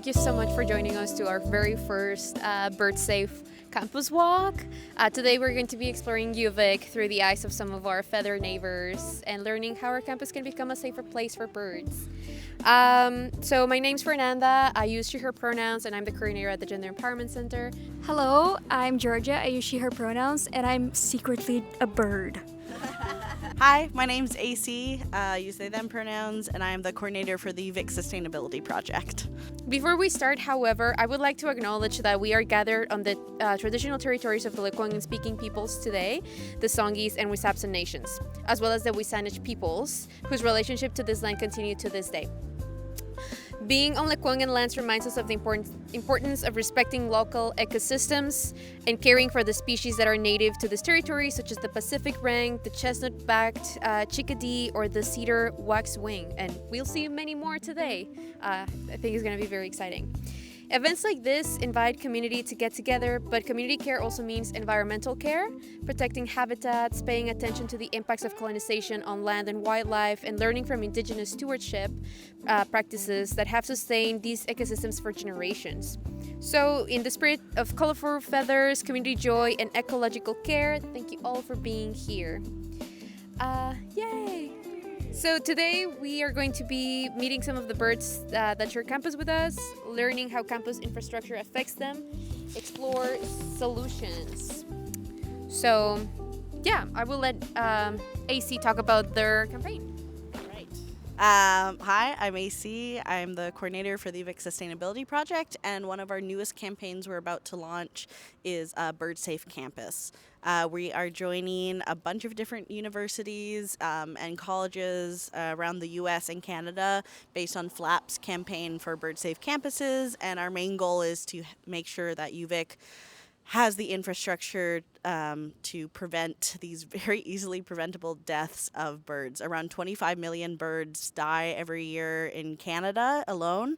thank you so much for joining us to our very first Bird Safe campus walk. Today we're going to be exploring UVic through the eyes of some of our feathered neighbors and learning how our campus can become a safer place for birds. So my name's Fernanda, I use she, her pronouns, and I'm the coordinator at the Gender Empowerment Center. Hello, I'm Georgia, I use she, her pronouns, and I'm secretly a bird. Hi, my name's AC, use they, them pronouns, and I am the coordinator for the UVic Sustainability Project. Before we start, however, I would like to acknowledge that we are gathered on the traditional territories of the Lekwungen-speaking peoples today, the Songhees and Wisapsan nations, as well as the Wisanich peoples, whose relationship to this land continue to this day. Being on Lekwungen lands reminds us of the importance of respecting local ecosystems and caring for the species that are native to this territory, such as the Pacific wren, the chestnut-backed chickadee, or the cedar waxwing. And we'll see many more today. I think it's going to be very exciting. Events like this invite community to get together, but community care also means environmental care, protecting habitats, paying attention to the impacts of colonization on land and wildlife, and learning from indigenous stewardship practices that have sustained these ecosystems for generations. So, in the spirit of colorful feathers, community joy, and ecological care, thank you all for being here. Yay! So today we are going to be meeting some of the birds that share campus with us, learning how campus infrastructure affects them, explore solutions. So yeah, I will let AC talk about their campaign. Hi, I'm AC. I'm the coordinator for the UVic Sustainability Project, and one of our newest campaigns we're about to launch is Bird Safe Campus. We are joining a bunch of different universities and colleges around the US and Canada based on FLAP's campaign for Bird Safe Campuses, and our main goal is to make sure that UVic has the infrastructure to prevent these very easily preventable deaths of birds. Around 25 million birds die every year in Canada alone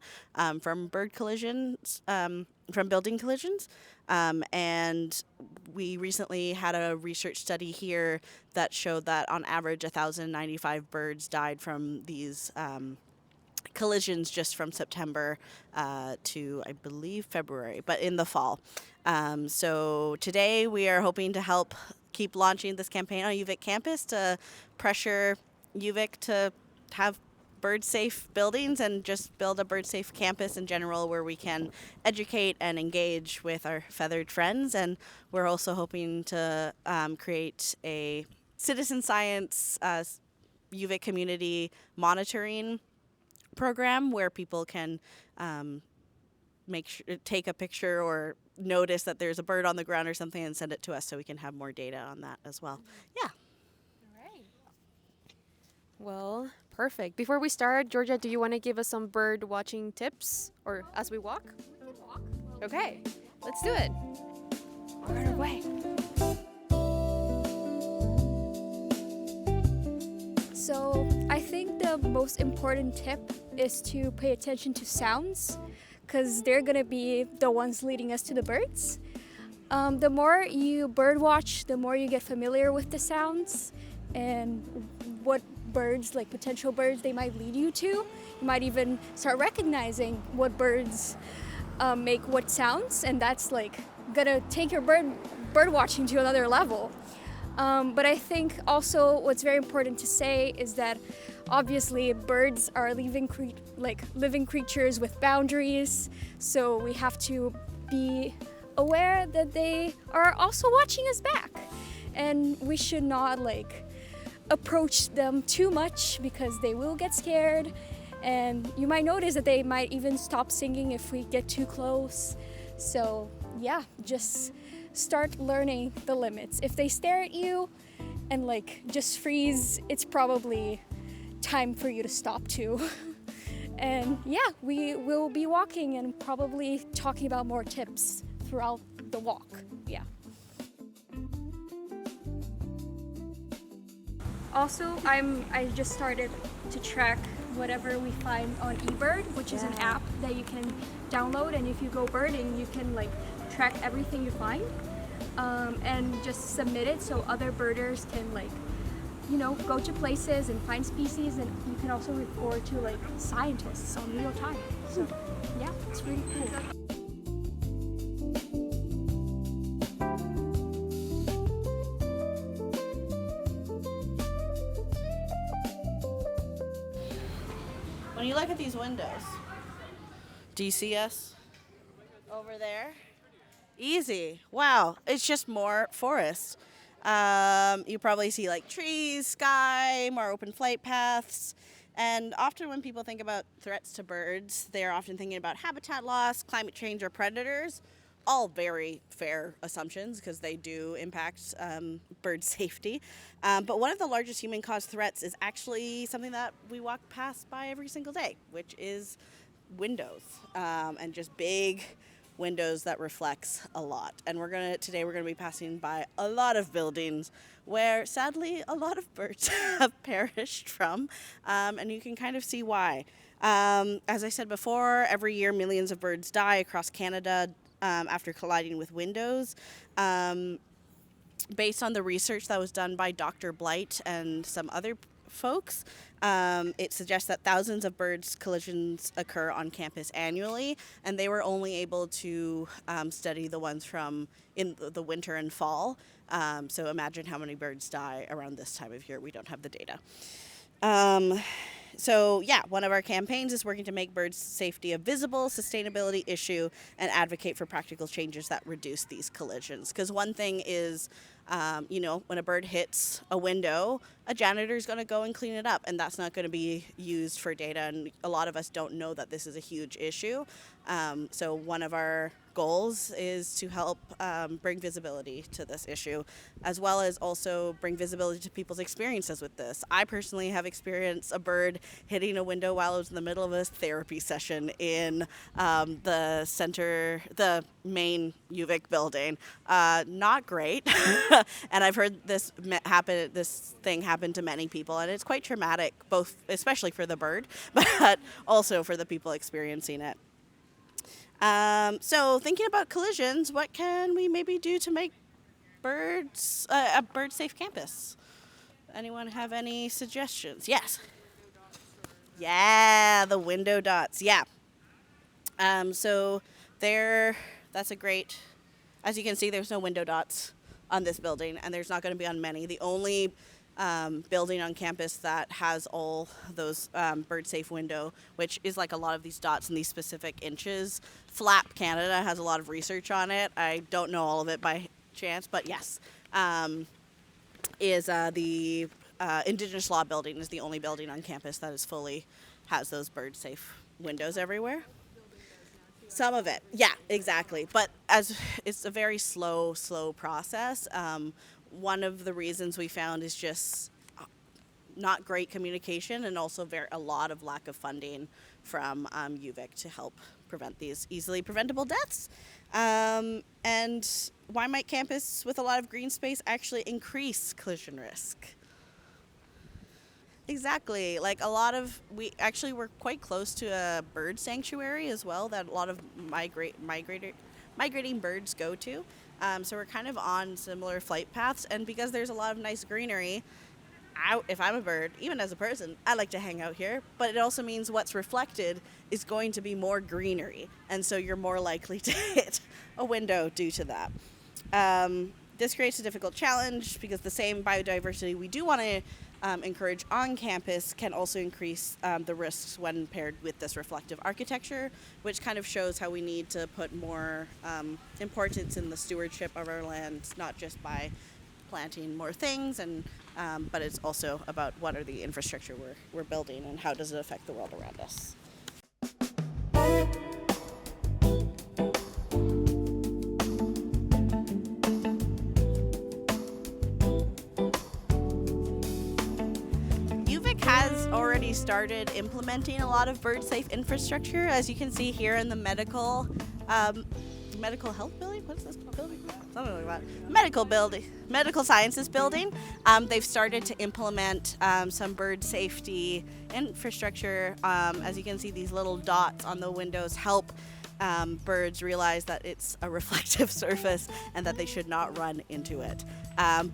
from bird collisions, from building collisions. And we recently had a research study here that showed that on average 1,095 birds died from these collisions just from September to, I believe, February, but in the fall. So today we are hoping to help keep launching this campaign on UVic campus to pressure UVic to have bird-safe buildings and just build a bird-safe campus in general where we can educate and engage with our feathered friends. And we're also hoping to create a citizen science UVic community monitoring program where people can take a picture or notice that there's a bird on the ground or something and send it to us so we can have more data on that as well. Yeah. All right. Well, perfect. Before we start, Georgia, do you want to give us some bird watching tips or as we walk? Okay, let's do it. On our way. So I think the most important tip is to pay attention to sounds, because they're going to be the ones leading us to the birds. The more you bird watch, the more you get familiar with the sounds and what birds, like potential birds, they might lead you to. You might even start recognizing what birds make what sounds, and that's like gonna take your bird watching to another level. But I think also what's very important to say is that obviously birds are living creatures with boundaries, so we have to be aware that they are also watching us back, and we should not approach them too much because they will get scared, and you might notice that they might even stop singing if we get too close. So yeah, just start learning the limits. If they stare at you and just freeze, it's probably time for you to stop too. And yeah, we will be walking and probably talking about more tips throughout the walk. Yeah. Also, I just started to track whatever we find on eBird, which is an app that you can download, and if you go birding, you can track everything you find and just submit it so other birders can go to places and find species, and you can also report to scientists on real time. So Yeah, it's really cool. When you look at these windows, do you see us over there? Easy. Wow, it's just more forest. You probably see like trees, sky, more open flight paths. And often when people think about threats to birds, they're often thinking about habitat loss, climate change, or predators. All very fair assumptions because they do impact bird safety. But one of the largest human-caused threats is actually something that we walk past by every single day, which is windows, and just big windows that reflects a lot. And today we're gonna be passing by a lot of buildings where sadly a lot of birds have perished from, and you can kind of see why. As I said before, every year millions of birds die across Canada after colliding with windows. Based on the research that was done by Dr. Blight and some other folks, it suggests that thousands of birds collisions occur on campus annually, and they were only able to study the ones from in the winter and fall. So imagine how many birds die around this time of year. We don't have the data. So yeah, one of our campaigns is working to make bird safety a visible sustainability issue and advocate for practical changes that reduce these collisions. Because one thing is, when a bird hits a window, a janitor is going to go and clean it up, and that's not going to be used for data. And a lot of us don't know that this is a huge issue. So one of our goals is to help bring visibility to this issue, as well as also bring visibility to people's experiences with this. I personally have experienced a bird hitting a window while I was in the middle of a therapy session in the main UVic building. Not great. And I've heard this thing happen to many people, and it's quite traumatic, both especially for the bird, but also for the people experiencing it. So thinking about collisions, what can we maybe do to make a bird-safe campus? Anyone have any suggestions? Yes. Yeah, the window dots. Yeah. So that's a great, as you can see, there's no window dots on this building, and there's not going to be on many. The only building on campus that has all those bird-safe window, which is like a lot of these dots in these specific inches. FLAP Canada has a lot of research on it. I don't know all of it by chance, but yes, is the Indigenous Law building is the only building on campus that has those bird-safe windows everywhere. Some of it, yeah, exactly. But as it's a very slow process. One of the reasons we found is just not great communication, and also a lot of lack of funding from UVic to help prevent these easily preventable deaths. And why might campus with a lot of green space actually increase collision risk? Exactly. Like we're quite close to a bird sanctuary as well that a lot of migrating birds go to. So we're kind of on similar flight paths, and because there's a lot of nice greenery, if I'm a bird, even as a person, I like to hang out here, but it also means what's reflected is going to be more greenery, and so you're more likely to hit a window due to that. This creates a difficult challenge because the same biodiversity we do want to encourage on campus can also increase the risks when paired with this reflective architecture, which kind of shows how we need to put more importance in the stewardship of our lands, not just by planting more things, but it's also about what are the infrastructure we're building and how does it affect the world around us. Has already started implementing a lot of bird-safe infrastructure, as you can see here in the medical health building. What's this building? Something like that. Medical sciences building. They've started to implement some bird safety infrastructure. As you can see, these little dots on the windows help birds realize that it's a reflective surface and that they should not run into it.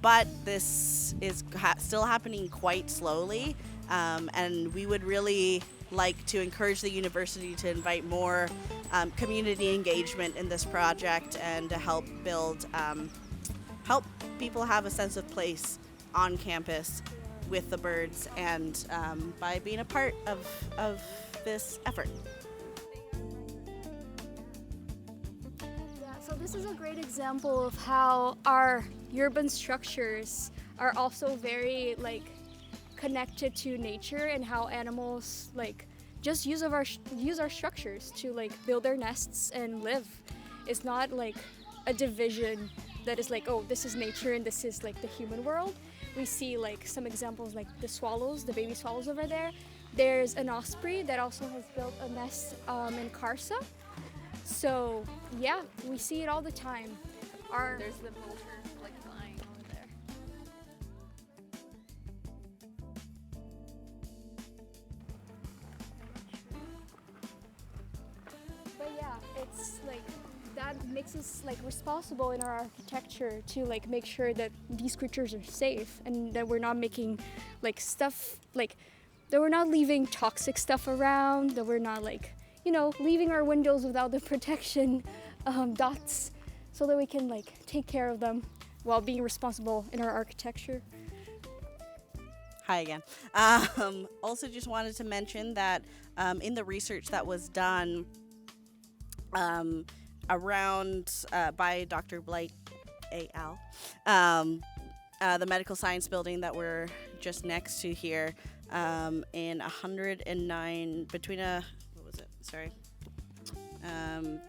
But this is still happening quite slowly, and we would really like to encourage the university to invite more community engagement in this project and to help build, help people have a sense of place on campus with the birds and by being a part of this effort. Yeah, so this is a great example of how our urban structures are also very like connected to nature and how animals like just use our structures to like build their nests and live. It's not like a division that is like, oh, this is nature and this is like the human world. We see like some examples like the swallows, the baby swallows over there. There's an osprey that also has built a nest in Carsa. So yeah, we see it all the time. There's the vulture like flying over there. But yeah, it's like that makes us like responsible in our architecture to like make sure that these creatures are safe and that we're not making like stuff like that we're not leaving toxic stuff around, that we're not like, you know, leaving our windows without the protection dots so that we can like take care of them while being responsible in our architecture. Hi again. Also just wanted to mention that in the research that was done around by Dr. Blight A.L., the medical science building that we're just next to here, in 109 between a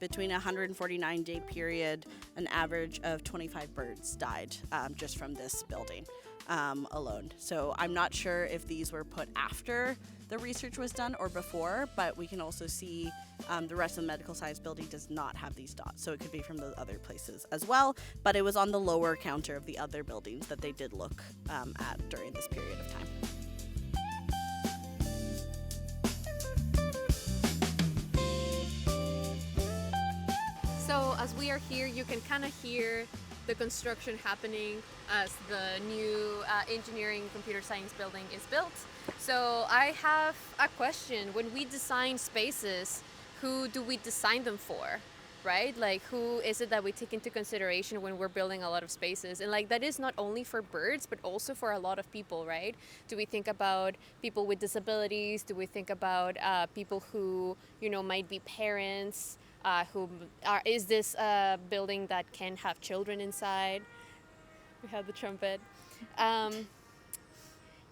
149-day period, an average of 25 birds died just from this building alone. So I'm not sure if these were put after the research was done or before, but we can also see the rest of the medical science building does not have these dots, so it could be from the other places as well, but it was on the lower counter of the other buildings that they did look at during this period of time. So as we are here, you can kind of hear the construction happening as the new engineering computer science building is built. So I have a question. When we design spaces, who do we design them for, right? Like, who is it that we take into consideration when we're building a lot of spaces? And like, that is not only for birds, but also for a lot of people, right? Do we think about people with disabilities? Do we think about people who, you know, might be parents? Is this a building that can have children inside? We have the trumpet.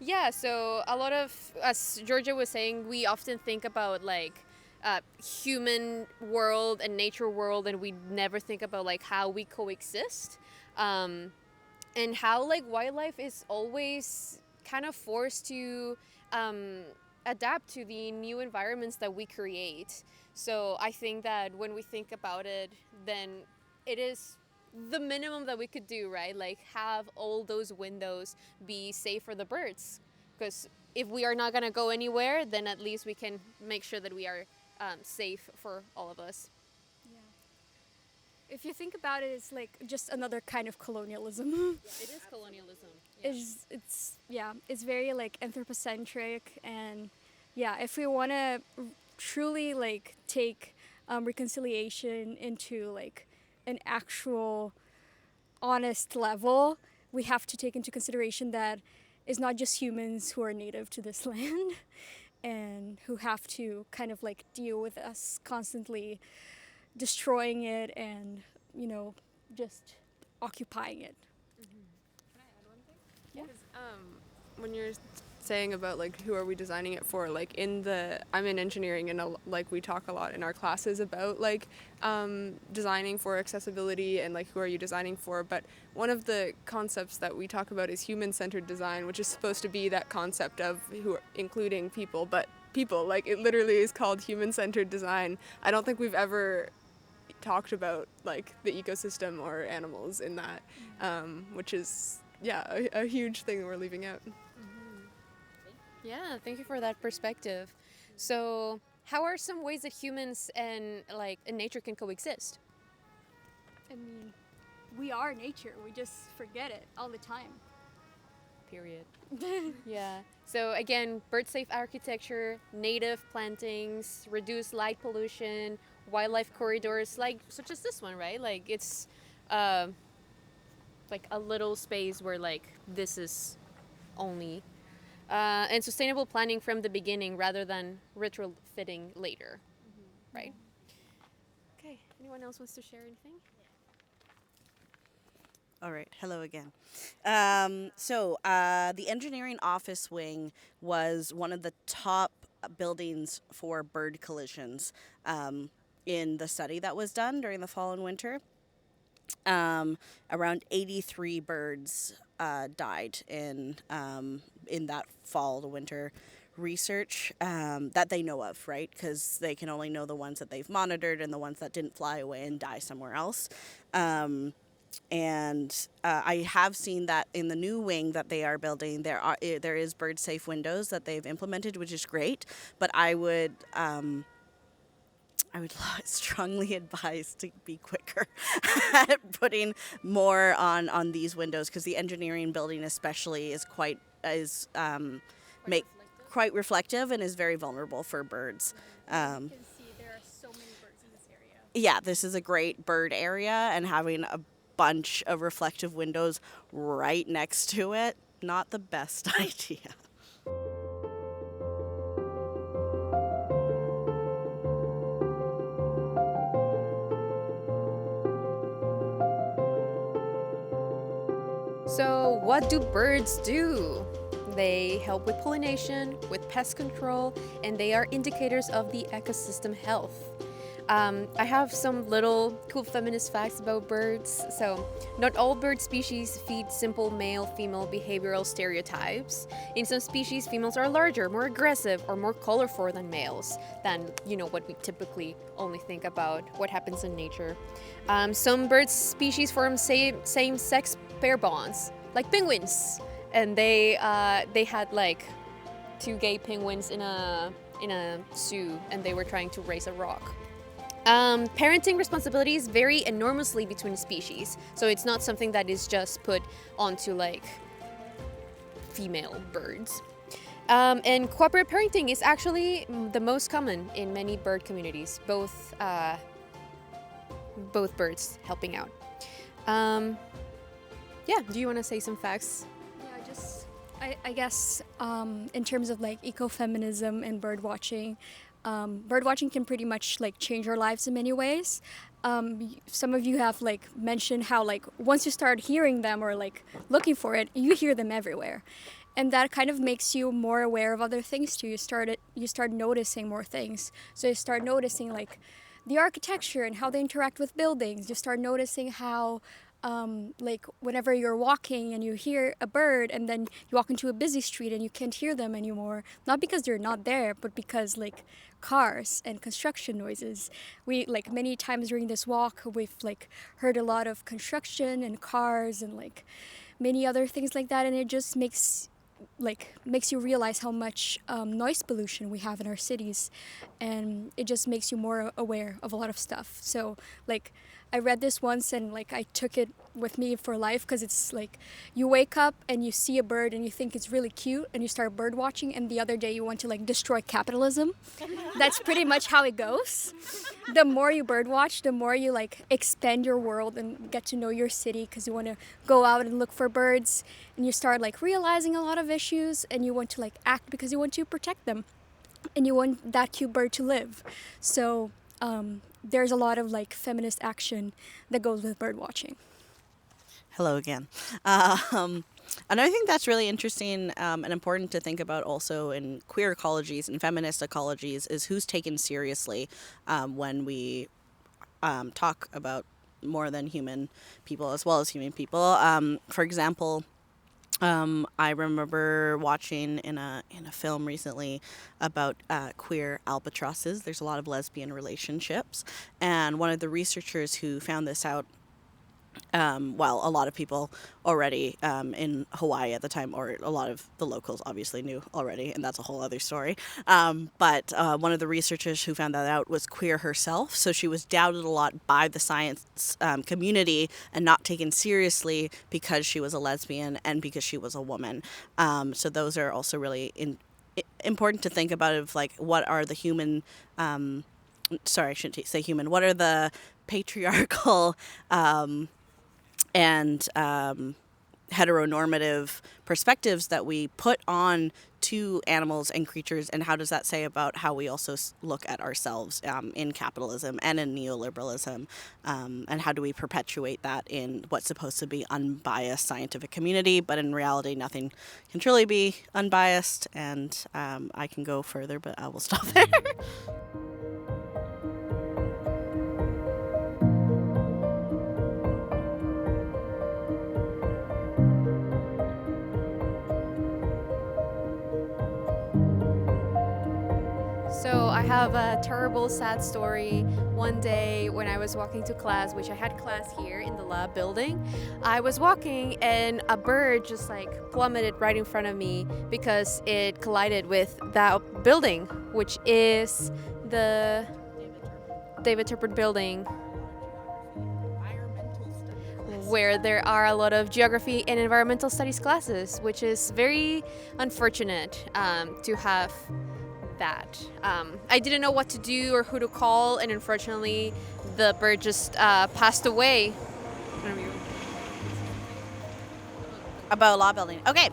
Yeah, so a lot of, as Georgia was saying, we often think about like human world and nature world, and we never think about like how we coexist, and how like wildlife is always kind of forced to adapt to the new environments that we create. So I think that when we think about it, then it is the minimum that we could do, right? Like have all those windows be safe for the birds. Because if we are not going to go anywhere, then at least we can make sure that we are safe for all of us. Yeah. If you think about it, it's like just another kind of colonialism. It is colonialism. It's very like anthropocentric, and yeah, if we want to truly like take reconciliation into like an actual honest level, we have to take into consideration that it's not just humans who are native to this land and who have to kind of like deal with us constantly destroying it and, you know, just occupying it. Can I add one thing? Yeah. When you're saying about like who are we designing it for, like I'm in engineering, and like we talk a lot in our classes about like designing for accessibility and like who are you designing for, but one of the concepts that we talk about is human-centered design, which is supposed to be that concept of including people, but people, like it literally is called human-centered design. I don't think we've ever talked about like the ecosystem or animals in that, which is a huge thing we're leaving out. Yeah, thank you for that perspective. So, how are some ways that humans and nature can coexist? I mean, we are nature. We just forget it all the time. period. Yeah. So again, bird-safe architecture, native plantings, reduce light pollution, wildlife corridors, like such as this one, right? Like it's uh, like a little space where like this is only, and sustainable planning from the beginning rather than retrofitting later, right? Okay. Anyone else wants to share anything? All right, hello again. The engineering office wing was one of the top buildings for bird collisions in the study that was done during the fall and winter. Around 83 birds died in that fall to winter research that they know of, right? Because they can only know the ones that they've monitored and the ones that didn't fly away and die somewhere else. I have seen that in the new wing that they are building, there is bird safe windows that they've implemented, which is great. But I would strongly advise to be quicker at putting more on these windows, because the engineering building especially is quite reflective and is very vulnerable for birds. You can see there are so many birds in this area. Yeah, this is a great bird area, and having a bunch of reflective windows right next to it, not the best idea. So, what do birds do? They help with pollination, with pest control, and they are indicators of the ecosystem health. I have some little cool feminist facts about birds. So, not all bird species feed simple male-female behavioral stereotypes. In some species, females are larger, more aggressive, or more colorful than males, than what we typically only think about what happens in nature. Some bird species form same-sex pair bonds, like penguins, and they had like 2 gay penguins in a zoo, and they were trying to raise a rock. Parenting responsibilities vary enormously between species, so it's not something that is just put onto like female birds. And cooperative parenting is actually the most common in many bird communities, both birds helping out. Do you want to say some facts? Yeah, I guess in terms of like ecofeminism and bird watching can pretty much like change our lives in many ways. Some of you have like mentioned how like once you start hearing them or like looking for it, you hear them everywhere, and that kind of makes you more aware of other things too. You start noticing more things. So you start noticing like the architecture and how they interact with buildings. You start noticing how like whenever you're walking and you hear a bird and then you walk into a busy street and you can't hear them anymore, not because they're not there, but because like cars and construction noises. We like many times during this walk, we've like heard a lot of construction and cars and like many other things like that, and it just makes you realize how much noise pollution we have in our cities, and it just makes you more aware of a lot of stuff. So like I read this once and like I took it with me for life, because it's like you wake up and you see a bird and you think it's really cute and you start bird watching, and the other day you want to like destroy capitalism. That's pretty much how it goes. The more you bird watch, the more you like expand your world and get to know your city, because you want to go out and look for birds, and you start like realizing a lot of issues, and you want to like act because you want to protect them and you want that cute bird to live. So there's a lot of like feminist action that goes with bird watching. Hello again. And I think that's really interesting and important to think about also in queer ecologies and feminist ecologies, is who's taken seriously when we talk about more than human people as well as human people. For example, I remember watching in a film recently about queer albatrosses. There's a lot of lesbian relationships, and one of the researchers who found this out Well, a lot of people already in Hawaii at the time, or a lot of the locals obviously knew already, and that's a whole other story. But one of the researchers who found that out was queer herself, so she was doubted a lot by the science community and not taken seriously because she was a lesbian and because she was a woman. So those are also really important to think about, of like, what are the human sorry, I shouldn't say human, what are the patriarchal and heteronormative perspectives that we put on to animals and creatures, and how does that say about how we also look at ourselves in capitalism and in neoliberalism, and how do we perpetuate that in what's supposed to be unbiased scientific community, but in reality nothing can truly be unbiased. And I can go further, but I will stop there. So I have a terrible, sad story. One day when I was walking to class, which I had class here in the lab building, I was walking and a bird just like plummeted right in front of me because it collided with that building, which is the David Turpin building, where there are a lot of geography and environmental studies classes, which is very unfortunate to have that. I didn't know what to do or who to call, and unfortunately the bird just passed away. About law building. Okay.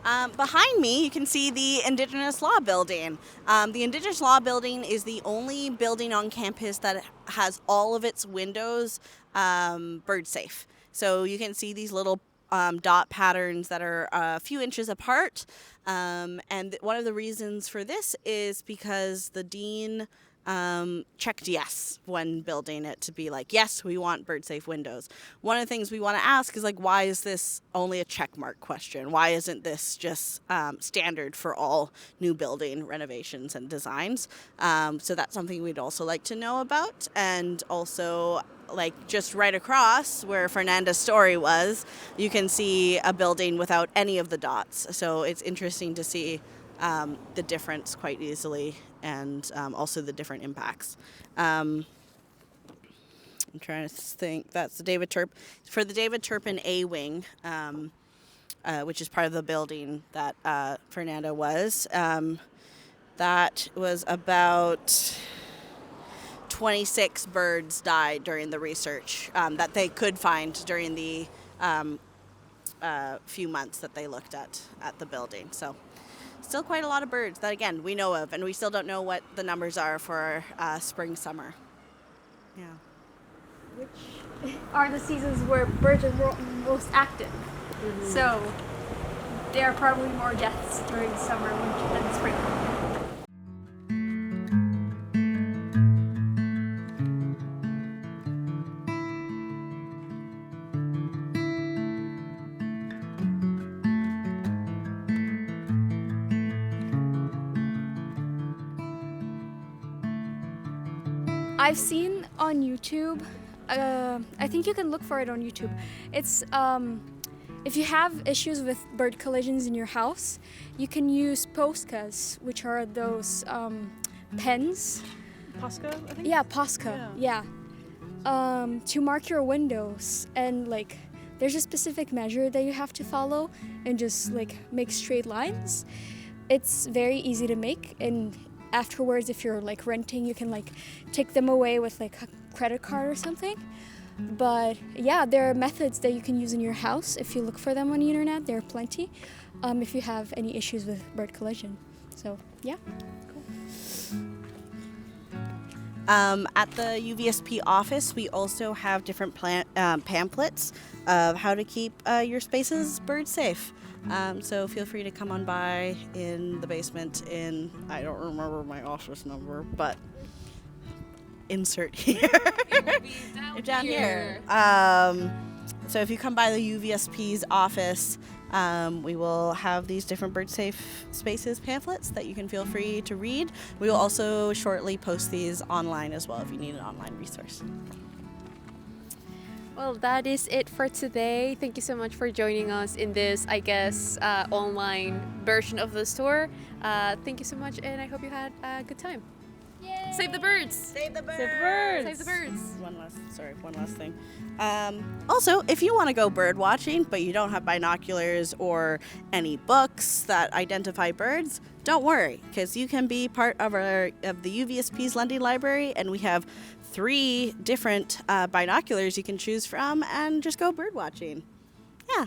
Behind me, you can see the Indigenous Law Building. The Indigenous Law Building is the only building on campus that has all of its windows bird safe. So you can see these little dot patterns that are a few inches apart. And one of the reasons for this is because the dean checked yes when building it, to be like, yes, we want bird safe windows. One of the things we want to ask is like, why is this only a check mark question? Why isn't this just standard for all new building renovations and designs? So that's something we'd also like to know about. And also, like, just right across where Fernanda's story was, you can see a building without any of the dots. So it's interesting to see the difference quite easily, and also the different impacts. I'm trying to think. That's the David Turpin. For the David Turpin A wing, which is part of the building that Fernanda was, that was about 26 birds died during the research that they could find during the few months that they looked at the building. So still quite a lot of birds that, again, we know of, and we still don't know what the numbers are for spring, summer. Yeah. Which are the seasons where birds are most active. Mm-hmm. So there are probably more deaths during summer, winter than spring. I've seen on YouTube, I think you can look for it on YouTube. It's if you have issues with bird collisions in your house, you can use Poscas, which are those pens. Posca, I think? Yeah, Posca. Yeah. To mark your windows, and like there's a specific measure that you have to follow, and just like make straight lines. It's very easy to make, and afterwards, if you're like renting, you can like take them away with like a credit card or something. But yeah, there are methods that you can use in your house. If you look for them on the internet, there are plenty. If you have any issues with bird collision. So yeah. At the UVSP office, we also have different pamphlets of how to keep your spaces bird safe. So feel free to come on by in the basement in, I don't remember my office number, but insert here. Down here. So if you come by the UVSP's office, we will have these different bird safe spaces pamphlets that you can feel free to read. We will also shortly post these online as well if you need an online resource. Well, that is it for today. Thank you so much for joining us in this, I guess, online version of the tour. Thank you so much, and I hope you had a good time. Yay! Save the birds! Save the birds! Save the birds! One last thing. Also, if you want to go bird watching, but you don't have binoculars or any books that identify birds, don't worry, because you can be part of the UVSP's Lundy Library, and we have 3 different binoculars you can choose from, and just go bird watching. Yeah.